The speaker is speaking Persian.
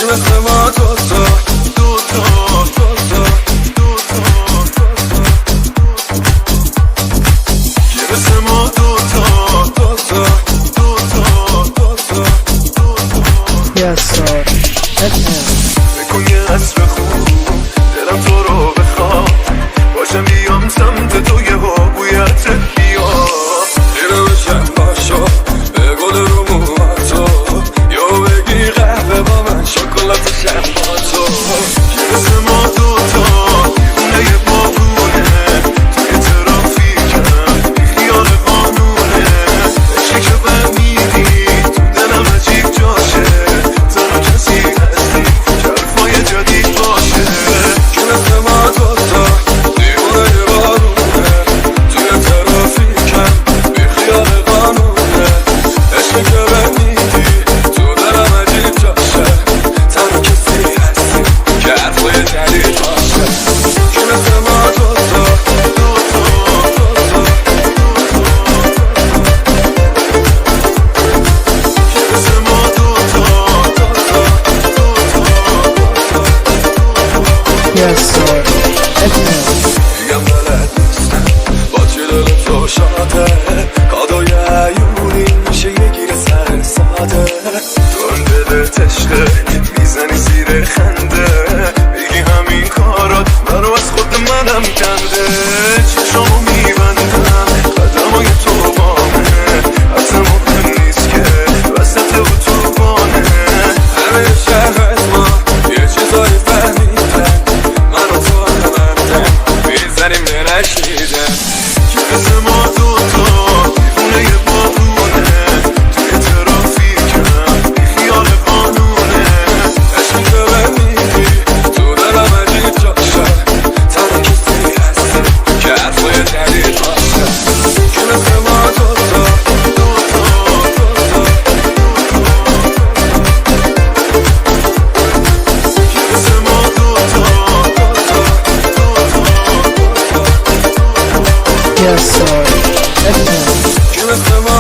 مثل ما دوتا مثل ما Yes sir. بکن یه عصر خوب دلم تو رو بخوام باشم بیام سمت تو یه بویت بیام دیره بشم باشا به گل رو موهاتو یا بگی قهوه با من شکلات شم با تو مثل ما دوتا دیوونه یه بابونه توی ترافیکم بی خیال قانونه عشقی که برمیری تو دلم عجیب جاشه تنها کسی هستی که حرفای جدید باشه که مثل ما دوتا دیوونه یه بارونه توی ترافیکم بی خیال قانونه عشقی که برمیری تو دلم عجیب جاشه تنها کسی هستی که حرفای جدید باشه که مثل ما دوتا Yes sir. میگم بلد نیستم با چه دل تو شاده کادوی عیونی میشه یه گیر سر ساده تو هم دلت عشقه میزنی زیر خنده میگی همین کارات منو از خود منم کنده چشامو میبندم قدمای تو بامه اصلا مهم نیست که وسط اتوبانه همه شهر از ما یه چیزایی فهمیدن من و تو همه میزنیم نشنیدن که مثل ما دوتا دیوونه یه بابونه توی ترافیکم بی خیال قانونه عشقی که برمیری تو دلم عجیب جاشه تنها کسی هستی که حرفای جدید باشه که مثل ما دوتا که مثل ما دوتا Yes sir. که مثل ما